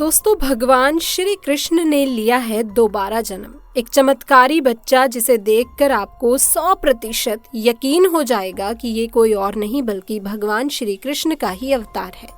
दोस्तों, भगवान श्री कृष्ण ने लिया है दोबारा जन्म। एक चमत्कारी बच्चा जिसे देखकर आपको 100% यकीन हो जाएगा कि ये कोई और नहीं बल्कि भगवान श्री कृष्ण का ही अवतार है।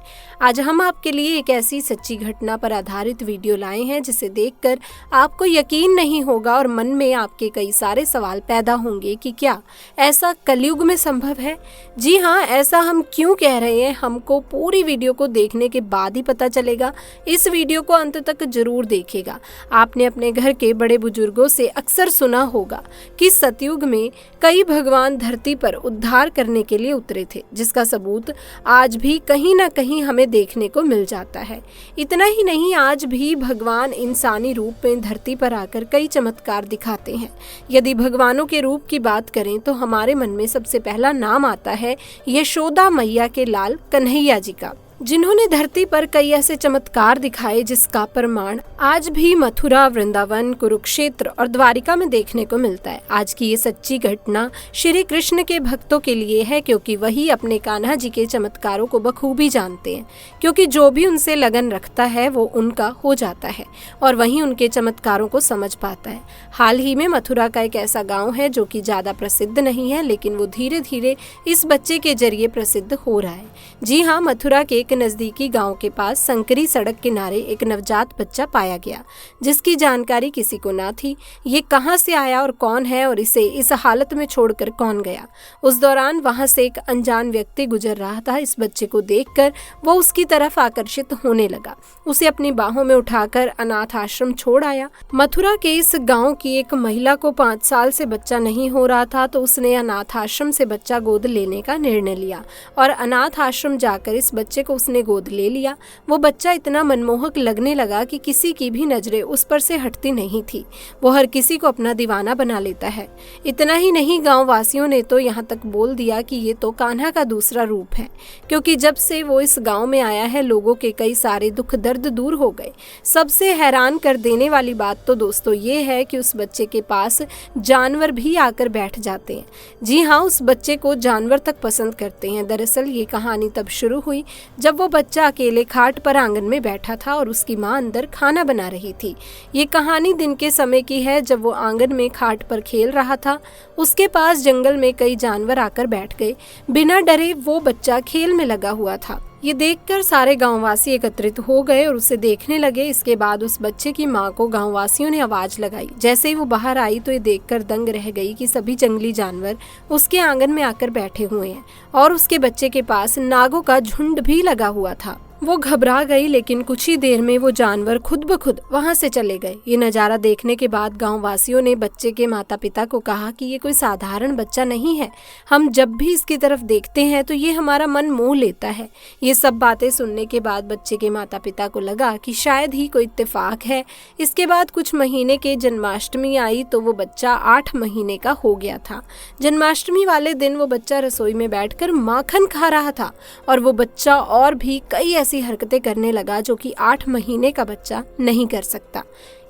आज हम आपके लिए एक ऐसी सच्ची घटना पर आधारित वीडियो लाए हैं जिसे देखकर आपको यकीन नहीं होगा और मन में आपके कई सारे सवाल पैदा होंगे कि क्या ऐसा कलयुग में संभव है। जी हाँ, ऐसा हम क्यों कह रहे हैं हमको पूरी वीडियो को देखने के बाद ही पता चलेगा। इस वीडियो को अंत तक जरूर देखिएगा। आपने अपने घर के बड़े बुजुर्गों से अक्सर सुना होगा कि सतयुग में कई भगवान धरती पर उद्धार करने के लिए उतरे थे, जिसका सबूत आज भी कहीं ना कहीं हमें देखने को मिल जाता है। इतना ही नहीं, आज भी भगवान इंसानी रूप में धरती पर आकर कई चमत्कार दिखाते हैं। यदि भगवानों के रूप की बात करें तो हमारे मन में सबसे पहला नाम आता है यशोदा मैया के लाल कन्हैया जी का, जिन्होंने धरती पर कई ऐसे चमत्कार दिखाए जिसका प्रमाण आज भी मथुरा, वृंदावन, कुरुक्षेत्र और द्वारिका में देखने को मिलता है। आज की ये सच्ची घटना श्री कृष्ण के भक्तों के लिए है, क्योंकि वही अपने कान्हा जी के चमत्कारों को बखूबी जानते हैं। क्योंकि जो भी उनसे लगन रखता है वो उनका हो जाता है और वही उनके चमत्कारों को समझ पाता है। हाल ही में मथुरा का एक ऐसा गाँव है जो कि ज्यादा प्रसिद्ध नहीं है, लेकिन वो धीरे धीरे इस बच्चे के जरिए प्रसिद्ध हो रहा है। जी हाँ, मथुरा के एक नजदीकी गांव के पास संकरी सड़क किनारे एक नवजात बच्चा पाया गया, जिसकी जानकारी किसी को ना थी। ये कहां से आया और कौन है और इसे इस हालत में छोड़कर कौन गया। उस दौरान वहां से एक अनजान व्यक्ति गुजर रहा था। इस बच्चे को देखकर वो उसकी तरफ आकर्षित होने लगा। उसे अपनी बाहों में उठाकर अनाथ आश्रम छोड़ आया। मथुरा के इस गाँव की एक महिला को 5 साल से बच्चा नहीं हो रहा था, तो उसने अनाथ आश्रम से बच्चा गोद लेने का निर्णय लिया और अनाथ आश्रम जाकर इस बच्चे को उसने गोद ले लिया। वो बच्चा इतना मनमोहक लगने लगा कि किसी की भी नजरें उस पर से हटती नहीं थी। वो हर किसी को अपना दीवाना बना लेता है। इतना ही नहीं, गांव वासियों ने तो यहाँ तक बोल दिया कि ये तो कान्हा का दूसरा रूप है, क्योंकि जब से वो इस गांव में आया है लोगों के कई सारे दुख दर्द दूर हो गए। सबसे हैरान कर देने वाली बात तो दोस्तों ये है कि उस बच्चे के पास जानवर भी आकर बैठ जाते हैं। जी हाँ, उस बच्चे को जानवर तक पसंद करते हैं। दरअसल ये कहानी तब शुरू हुई जब वो बच्चा अकेले खाट पर आंगन में बैठा था और उसकी माँ अंदर खाना बना रही थी। ये कहानी दिन के समय की है, जब वो आंगन में खाट पर खेल रहा था। उसके पास जंगल में कई जानवर आकर बैठ गए। बिना डरे वो बच्चा खेल में लगा हुआ था। ये देखकर सारे गांववासी एकत्रित हो गए और उसे देखने लगे। इसके बाद उस बच्चे की माँ को गांववासियों ने आवाज लगाई। जैसे ही वो बाहर आई तो ये देखकर दंग रह गई कि सभी जंगली जानवर उसके आंगन में आकर बैठे हुए हैं और उसके बच्चे के पास नागों का झुंड भी लगा हुआ था। वो घबरा गई, लेकिन कुछ ही देर में वो जानवर खुद ब खुद वहां से चले गए। ये नज़ारा देखने के बाद गांव वासियों ने बच्चे के माता पिता को कहा कि ये कोई साधारण बच्चा नहीं है। हम जब भी इसकी तरफ देखते हैं तो ये हमारा मन मोह लेता है। ये सब बातें सुनने के बाद बच्चे के माता पिता को लगा कि शायद ही कोई इत्तेफाक है। इसके बाद कुछ महीने के जन्माष्टमी आई तो वो बच्चा 8 महीने का हो गया था। जन्माष्टमी वाले दिन वो बच्चा रसोई में बैठकर माखन खा रहा था और वो बच्चा और भी कई ऐसी हरकतें करने लगा जो कि 8 महीने का बच्चा नहीं कर सकता।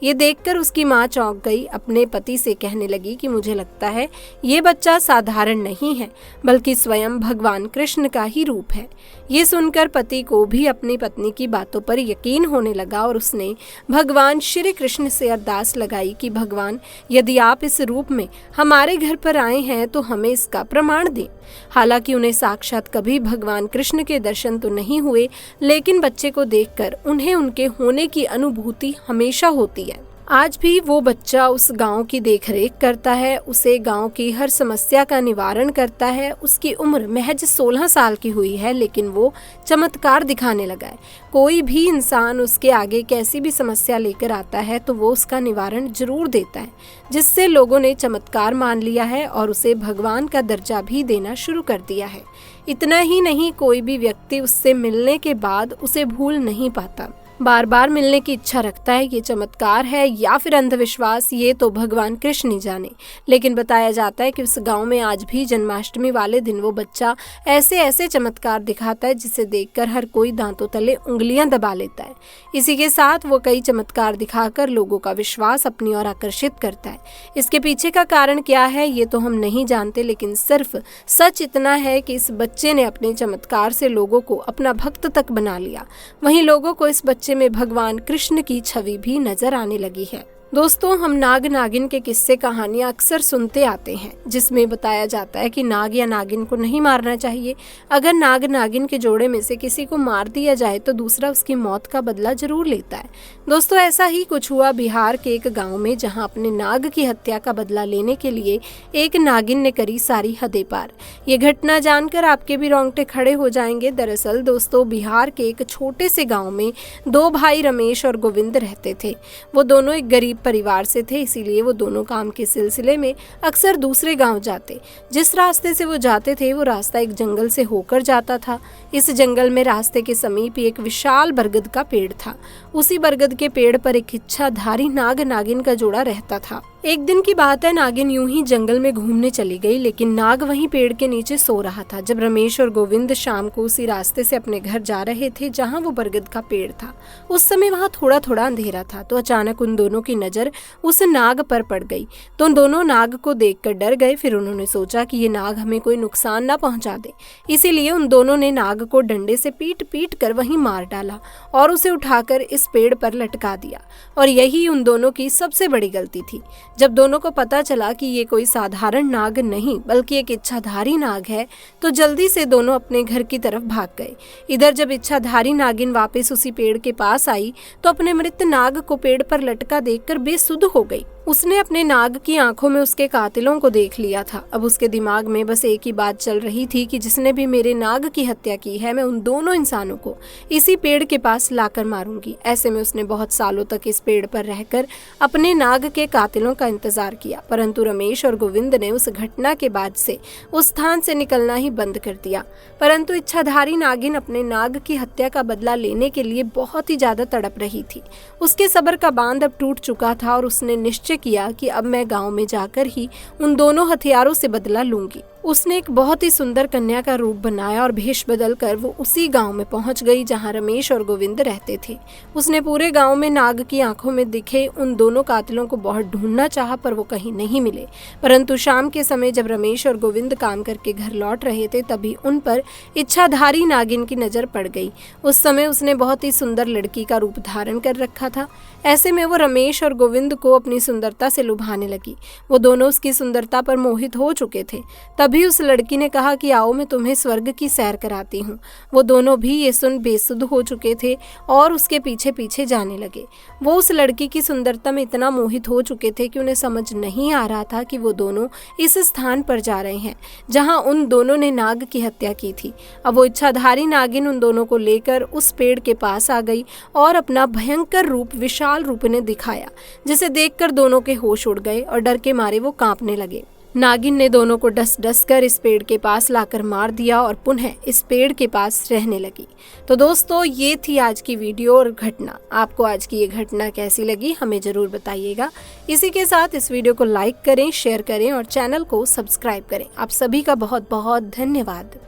ये देखकर उसकी माँ चौंक गई। अपने पति से कहने लगी कि मुझे लगता है ये बच्चा साधारण नहीं है, बल्कि स्वयं भगवान कृष्ण का ही रूप है। ये सुनकर पति को भी अपनी पत्नी की बातों पर यकीन होने लगा और उसने भगवान श्री कृष्ण से अरदास लगाई कि भगवान, यदि आप इस रूप में हमारे घर पर आए हैं तो हमें इसका प्रमाण दें। हालांकि उन्हें साक्षात कभी भगवान कृष्ण के दर्शन तो नहीं हुए, लेकिन बच्चे को देखकर उन्हें उनके होने की अनुभूति हमेशा होती है। आज भी वो बच्चा उस गांव की देखरेख करता है, उसे गांव की हर समस्या का निवारण करता है। उसकी उम्र महज 16 साल की हुई है, लेकिन वो चमत्कार दिखाने लगा है। कोई भी इंसान उसके आगे कैसी भी समस्या लेकर आता है तो वो उसका निवारण जरूर देता है, जिससे लोगों ने चमत्कार मान लिया है और उसे भगवान का दर्जा भी देना शुरू कर दिया है। इतना ही नहीं, कोई भी व्यक्ति उससे मिलने के बाद उसे भूल नहीं पाता, बार बार मिलने की इच्छा रखता है। ये चमत्कार है या फिर अंधविश्वास, ये तो भगवान कृष्ण ही जाने। लेकिन बताया जाता है कि उस गांव में आज भी जन्माष्टमी वाले दिन वो बच्चा ऐसे ऐसे चमत्कार दिखाता है जिसे देखकर हर कोई दांतों तले उंगलियां दबा लेता है। इसी के साथ वो कई चमत्कार दिखाकर लोगों का विश्वास अपनी ओर आकर्षित करता है। इसके पीछे का कारण क्या है ये तो हम नहीं जानते, लेकिन सिर्फ सच इतना है कि इस बच्चे ने अपने चमत्कार से लोगों को अपना भक्त तक बना लिया। वहीं लोगों को इस बच्चे बच्चे में भगवान कृष्ण की छवि भी नजर आने लगी है। दोस्तों, हम नाग नागिन के किस्से कहानियां अक्सर सुनते आते हैं, जिसमें बताया जाता है कि नाग या नागिन को नहीं मारना चाहिए। अगर नाग नागिन के जोड़े में से किसी को मार दिया जाए तो दूसरा उसकी मौत का बदला जरूर लेता है। दोस्तों, ऐसा ही कुछ हुआ बिहार के एक गांव में, जहां अपने नाग की हत्या का बदला लेने के लिए एक नागिन ने करी सारी हदें पार। ये घटना जानकर आपके भी रोंगटे खड़े हो जाएंगे। दरअसल दोस्तों, बिहार के एक छोटे से गाँव में 2 भाई रमेश और गोविंद रहते थे। वो दोनों एक गरीब परिवार से थे, इसीलिए वो दोनों काम के सिलसिले में अक्सर दूसरे गांव जाते। जिस रास्ते से वो जाते थे वो रास्ता एक जंगल से होकर जाता था। इस जंगल में रास्ते के समीप ही एक विशाल बरगद का पेड़ था। उसी बरगद के पेड़ पर एक इच्छाधारी नाग नागिन का जोड़ा रहता था। एक दिन की बात है, नागिन यूं ही जंगल में घूमने चली गई, लेकिन नाग वहीं पेड़ के नीचे सो रहा था। जब रमेश और गोविंद शाम को उसी रास्ते से अपने घर जा रहे थे जहां वो बरगद का पेड़ था, उस समय वहां थोड़ा थोड़ा अंधेरा था। तो अचानक उन दोनों की नजर उस नाग पर पड़ गई। तो उन दोनों नाग को देखकर डर गए। फिर उन्होंने सोचा कि ये नाग हमें कोई नुकसान ना पहुंचा दे, इसीलिए उन दोनों ने नाग को डंडे से पीट पीट कर वहीं मार डाला और उसे उठाकर इस पेड़ पर लटका दिया। और यही उन दोनों की सबसे बड़ी गलती थी। जब दोनों को पता चला कि ये कोई साधारण नाग नहीं बल्कि एक इच्छाधारी नाग है, तो जल्दी से दोनों अपने घर की तरफ भाग गए। इधर जब इच्छाधारी नागिन वापस उसी पेड़ के पास आई तो अपने मृत नाग को पेड़ पर लटका देखकर बेसुध हो गई। उसने अपने नाग की आंखों में उसके कातिलों को देख लिया था। अब उसके दिमाग में बस एक ही बात चल रही थी कि जिसने भी मेरे नाग की हत्या की है, मैं उन दोनों इंसानों को इसी पेड़ के पास लाकर मारूंगी। ऐसे में उसने बहुत सालों तक इस पेड़ पर रहकर अपने नाग के कातिलों का इंतजार किया, परंतु रमेश और गोविंद ने उस घटना के बाद से उस स्थान से निकलना ही बंद कर दिया। परंतु इच्छाधारी नागिन अपने नाग की हत्या का बदला लेने के लिए बहुत ही ज्यादा तड़प रही थी। उसके सब्र का बांध अब टूट चुका था और उसने निश्चय किया कि अब मैं गांव में जाकर ही उन दोनों हथियारों से बदला लूंगी। उसने एक बहुत ही सुंदर कन्या का रूप बनाया और भेष बदल कर वो उसी गांव में पहुंच गई जहां रमेश और गोविंद रहते थे। उसने पूरे गांव में नाग की आंखों में दिखे उन दोनों कातिलों को बहुत ढूंढना चाहा, पर वो कहीं नहीं मिले। परंतु शाम के समय जब रमेश और गोविंद काम करके घर लौट रहे थे, तभी उन पर इच्छाधारी नागिन की नजर पड़ गई। उस समय उसने बहुत ही सुंदर लड़की का रूप धारण कर रखा था। ऐसे में वो रमेश और गोविंद को अपनी सुंदरता से लुभाने लगी। वो दोनों उसकी सुंदरता पर मोहित हो चुके थे। तभी उस लड़की ने कहा कि आओ, मैं तुम्हें स्वर्ग की सैर कराती हूँ। वो दोनों भी ये सुन बेसुध हो चुके थे और उसके पीछे पीछे जाने लगे। वो उस लड़की की सुंदरता में इतना मोहित हो चुके थे कि उन्हें समझ नहीं आ रहा था कि वो दोनों इस स्थान पर जा रहे हैं जहाँ उन दोनों ने नाग की हत्या की थी। अब वो इच्छाधारी नागिन उन दोनों को लेकर उस पेड़ के पास आ गई और अपना भयंकर रूप, विशाल रूप ने दिखाया, जिसे देखकर दोनों के होश उड़ गए और डर के मारे वो कांपने लगे। नागिन ने दोनों को डस डस कर इस पेड़ के पास लाकर मार दिया और पुनः इस पेड़ के पास रहने लगी। तो दोस्तों, ये थी आज की वीडियो और घटना। आपको आज की ये घटना कैसी लगी हमें जरूर बताइएगा। इसी के साथ इस वीडियो को लाइक करें, शेयर करें और चैनल को सब्सक्राइब करें। आप सभी का बहुत बहुत धन्यवाद।